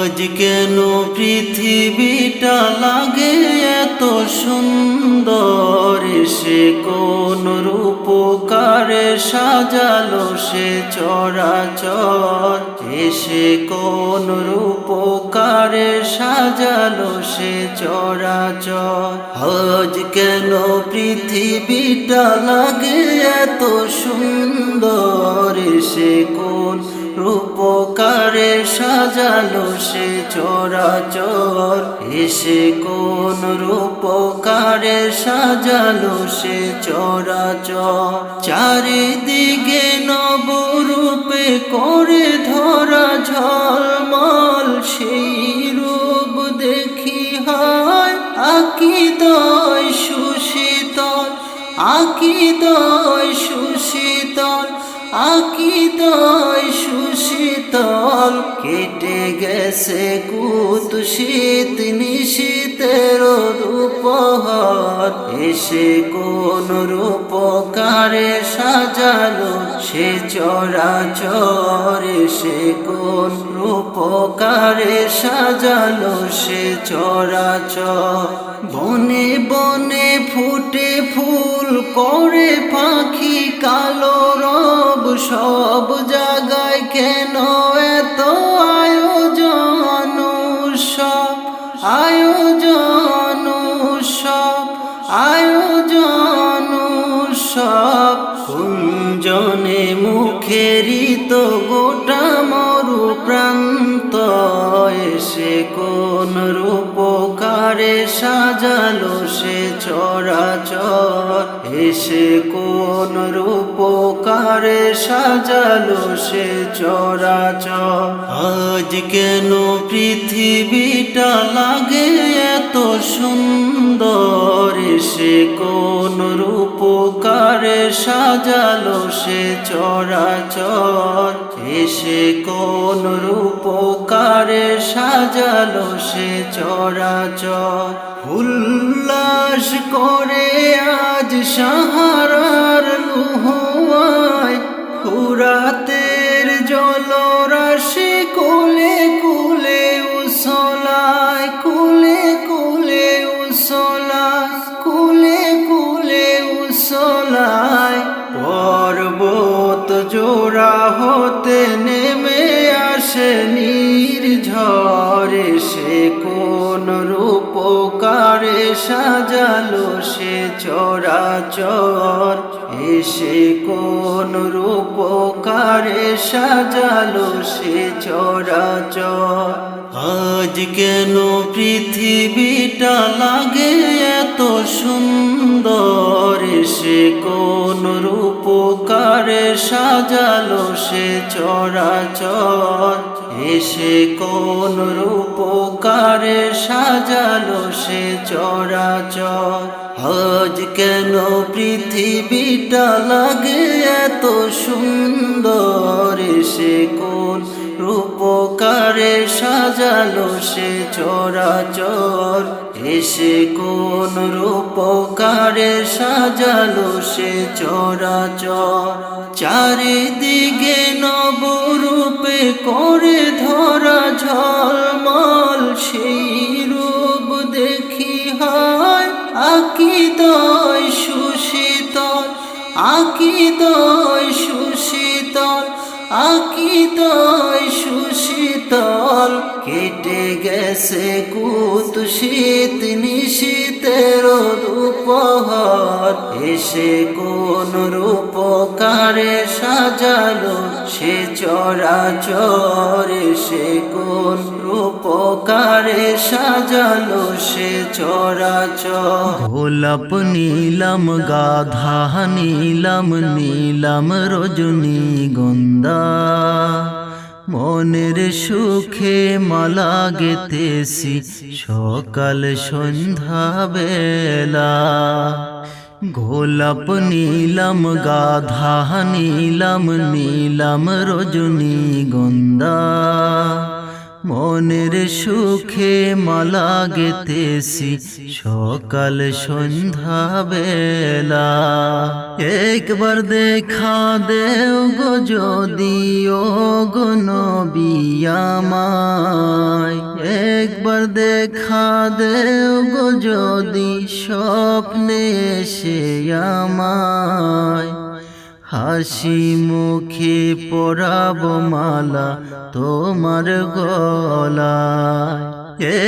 আজ কেন পৃথিবীটা লাগে এত সুন্দর, সে কোন রূপকারে সাজালো সে চরাচর, সে কোন রূপকারে সাজালো সে চরাচর। আজ কেন পৃথিবীটা লাগে এত সুন্দর, সে কোন রূপকারে সাজালো সে চরাচর, এসে কোন রূপকারে সাজালো সে চরাচর। চারিদিকে নবরূপে করে ধরা ঝলমল, সেই রূপ দেখি হয় আকিদয় সুশীতল, আকিদয় সুশীতল, আকিদয় সুশীতল। কেটে গেছে কুৎসিত নিশীতের রূপহার, এসে কোন রূপকারে সাজালো সে চরাচর, এসে কোন রূপকারে সাজালো সে চরাচর। বনে বনে ফুটে ফুল করে পাখি কালো রব, সব জায়গায় কেন এত আয়োজন উৎসব, আয়োজন উৎসব, আয়োজন উৎসব। কুঞ্জনে মুখেরিত গোটা মরু প্রান্ত, এসে কোন রূপকারে সাজালো সে চরাচর, এসে কোন রূপকারে সাজালো সে চরাচর। আজ কেন পৃথিবীটা লাগে এত সুন্দর, এসে কোন রূপকারে সাজালো সে চরাচর, এসে কোন রূপকারে সাজালো সে চরাচর। উল্লাস করে আজ সাহারার লুহুয়ায়, ফুরাতের জলরাশি কুলে কুলে উছলায়, কুলে কুলে উছলায়, কুলে কুলে উছলায়। পর্বত জোড়া হতে নেমে আসে নির্ঝরে, সে কোন রূপকারে সাজালো সে চরাচর, এসে কোন রূপকারে সাজালো সে চরাচর। আজ কেন পৃথিবীটা লাগে এত সুন্দর, সে কোন রূপকারে সাজালো সে চরাচর, এসে কোন রূপকারে সাজালো সে চরাচর। আজ কেন পৃথিবীটা লাগে এত সুন্দর, সে কোন রূপকারে সাজালো সে চরাচর, এসে কোন রূপকারে সাজালো সে চরাচর। চারিদিকে নবরূপে করে ধরা ঝলমল, সেই রূপ দেখি হয় আকিদয় সুশীতল, আকিদয় সুশীতল, আকিদয় সুশীতল। কেটে গেছে কুৎসিত নিশীতের রূপহার, এসে কোন রূপকারে সাজালো সে চরাচর, এসে কোন রূপকারে সাজালো সে চরাচর। গোলাপ নীলাম গাধা নীলাম, নীলাম রজনীগন্ধা, মনের সুখে মালা গেতেছি সকাল সন্ধ্যা বেলা। গোলাপ নীলাম গাধা নীলাম, নীলাম রজনীগন্ধা, মনের সুখে মালা গেতেছি সকাল সন্ধ্যা বেলা। একবার দেখা দেও গো যদি ও গো নবী আমায়, একবার দেখা দেও গো যদি স্বপ্নে এসে আমায়, হাসি মুখে পরাবো মালা তোমার গলায়।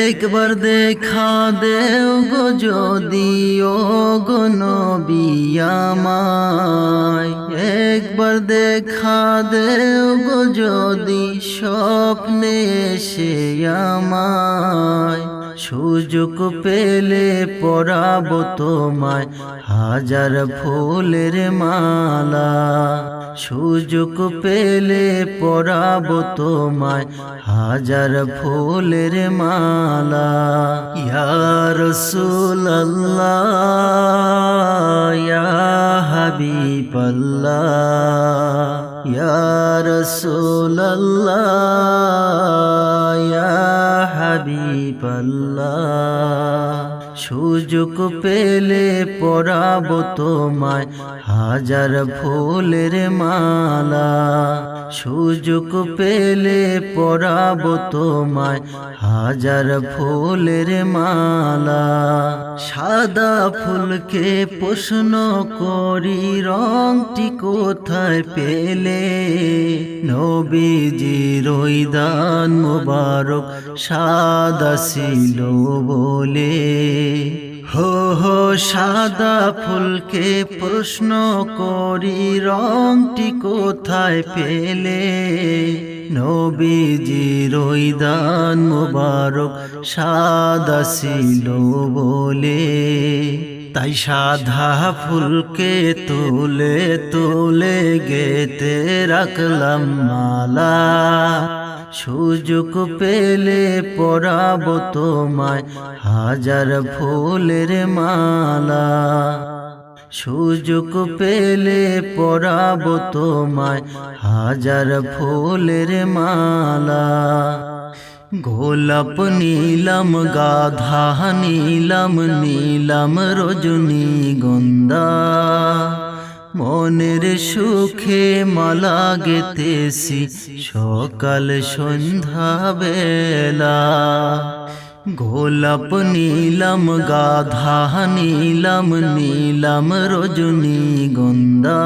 একবার দেখা দেও গো যদি ও গো নবী আমায়, একবার দেখা দেও গো যদি স্বপ্নে এসে আমায়, সুযোগ পেলে পরাবো তোমায় হাজার ফুলের মালা, সুযোগ পেলে পরাবো তোমায় হাজার ফুলের মালা। ইয়া রাসূলুল্লাহ ইয়া হাবিবাল্লাহ, ইয়া রাসূলুল্লাহ ইয়া হাবিবাল্লাহ, সুযোগ পেলে পরাবো তোমায় হাজার ফুলের মালা, সুযোগ পেলে পরাবো তোমায় হাজার ফুলের মালা। সাদা ফুলকে প্রশ্ন করি রংটি কোথায় পেলে, নবীজির ওই দান মোবারক সাদা ছিল বলে। হো হো সাদা ফুলকে প্রশ্ন করি রংটি কোথায় পেলে, নবীজির ওই দান মোবারক সাদা ছিল বলে। তাই সাদা ফুলকে তুলে তুলে গেতে রাখলাম মালা, সুযোগ পেলে পরাবো তোমায় হাজার ফুলের মালা, সুযোগ পেলে পরাবো তোমায় হাজার ফুলের মালা। গোলাপ নীলাম গাধা নীলাম নীলাম রজনীগন্ধা, মনের সুখে মালা গেতেছি সকাল সন্ধ্যা বেলা। গোলাপ নীলাম গাধা নীলাম নীলাম রজনীগন্ধা,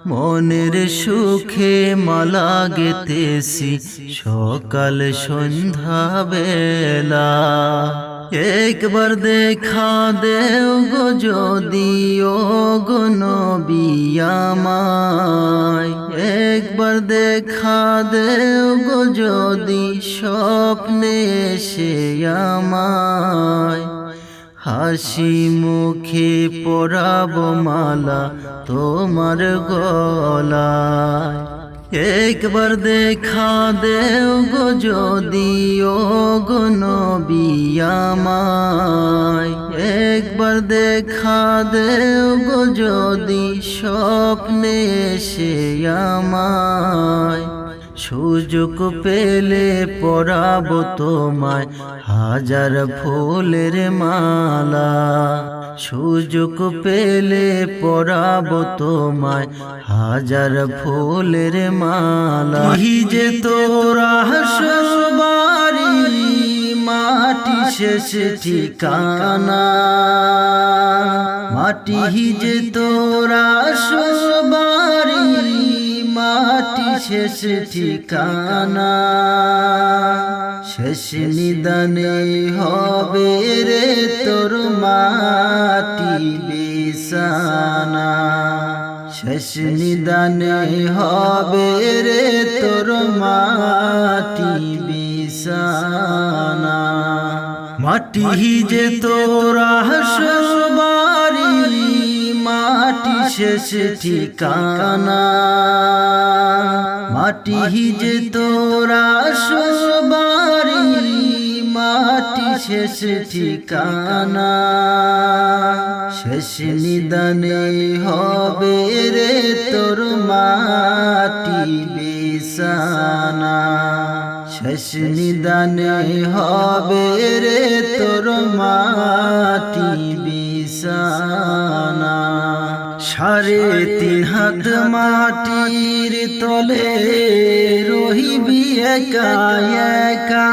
মনের সুখে মালা গেতেছি সকাল সন্ধ্যা বেলা। একবার দেখা দেও গো যদি ও গো নবী আমায়, একবার দেখা দেও গো যদি স্বপ্নে এসে আমায়, হাসি মুখে পরাবো মালা তোমার গলায়। একবার দেখা দেও গো যদি ও গো নবী আমায়, একবার দেখা দেও গো যদি স্বপ্নে এসে আমায়, সুযোগ পেলে পরাবো তোমায় হাজার ফুলের মালা, সুযোগ পেলে পরাবো তোমায় হাজার ফুলের মালা। কি যে তোরা সবারি মাটি শেষ ঠিকানা, মাটি যে তোরা সবারি মাটি শেষ ঠিকানা, শেষ নিদানে হবে রে তোর মাটি বিছানা, শেষ নিদানে হবে রে তোর মাটি বিছানা। মাটি যে তোরা সবারি মাটি শেষ ঠিকানা, মাটি যে তোরা সবারি মাটি শেষ ঠিকানা, শেষ নিদানে হবে রে তোর মাটি বিছানা, শেষ নিদানে হবে রে তোর মাটি বিছানা। 3.5 হাত মাটির তলে রহিবি একা একা,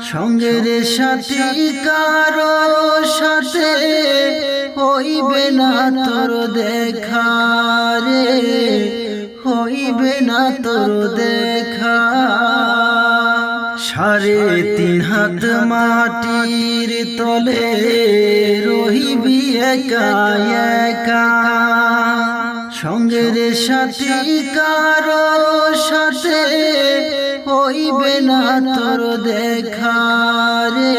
সঙ্গের সাথে কারো সাথে হইবে না তোর দেখা রে, হইবে না তোর দেখা। 3.5 হাত মাটির তলে রহিবি একা একা, সঙ্গের সাথে কারো সাথে হইবে না তোর দেখা রে,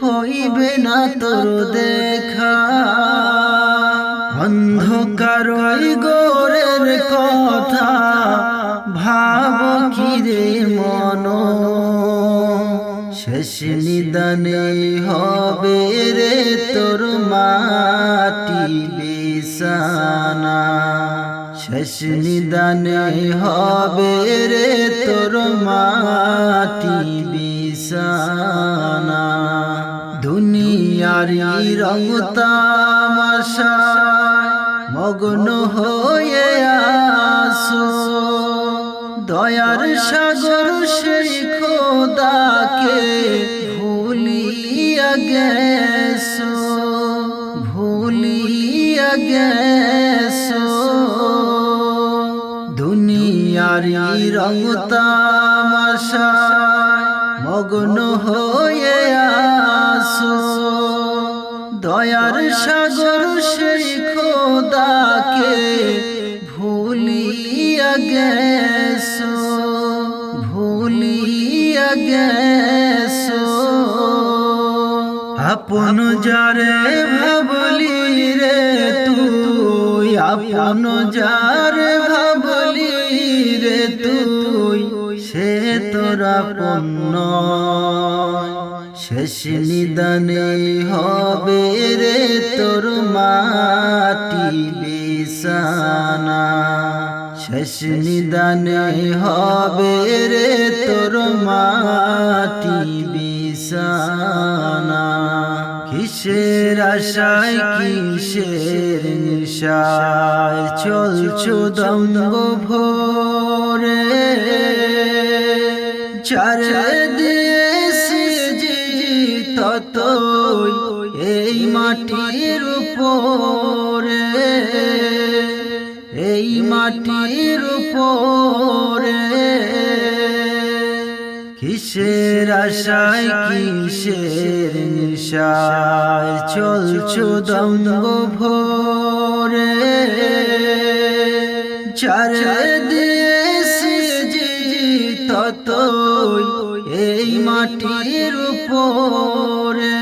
হইবে না তোর দেখা। অন্ধকার গোরের কথা ভাব কি রে মন, শেষ নিদানে হবে রে তোর মাটি বিছানা, শেষ নিদানে হবে রে তোর মাটি বিছানা। দুনিয়ারি রং তামাশায় মগ্ন হয়ে আসো, দয়ার সাগর সেই খোদাকে ভুলিয়া গেছো, ভুলিয়া গেছো। দুনিয়ারি রং তামাশায় মগ্ন হয়ে আসো, দয়ার সাগর সেই খোদাকে ভুলিয়া গেছো, ভুলিয়া গেছো। আপন যারে ভাবলি রে তুই, আপন যারে ভাবলি রে তুই, সে তোর আপন নয়, শেষ নিদানে হবে রে তোর মাটি বিছানা, শেষ নিদানে হবে রে তোর মাটি বিছানা। কিসের আশায় কিসের নেশায় চলছো দম্ভ ভোরে, চারিদিকে ততই এই মাটির উপরে, এই মাটির উপরে। কিসের আশায় কিসের নেশায় চলছো দম্ভ ভোরে, চারিদিকে ততই এই মাটির উপরে,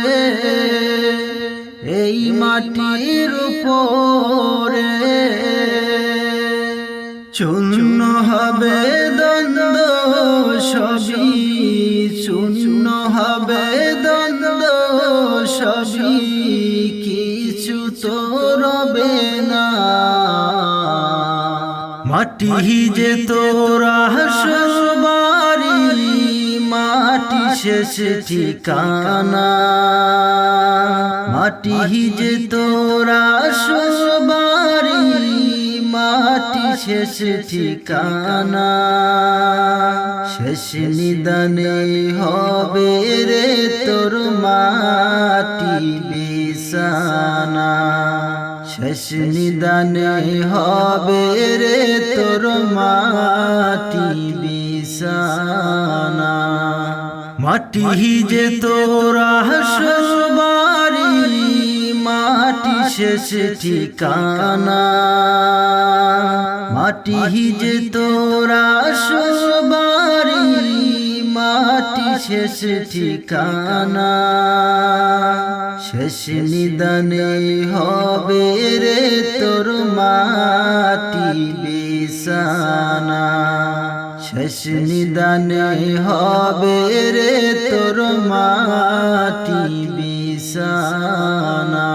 এই মাটির উপরে। চূর্ণ হবে দ্বন্দ্ব সবই, চূর্ণ হবে দ্বন্দ্ব সবই, কিছু তো রবে না। মাটি যে তোর আসল বাড়ি, মাটি শেষ ঠিকানা, মাটি যে তোর আসল বাড়ি, মাটি শেষ ঠিকানা। শেষ নিদানে হবে রে তোর মাটি বিছানা, শেষ নিদানে হবে রে তোর মাটি বিছানা। মাটি যে তোর আসল বাড়ি, মাটি শেষ ঠিকানা, মাটি যে তোর আসল বাড়ি, মাটি শেষ ঠিকানা। শেষ নিদানে হবে রে তোর মাটি বিছানা, শেষ নিদানে হবে রে তোর মাটি বিছানা।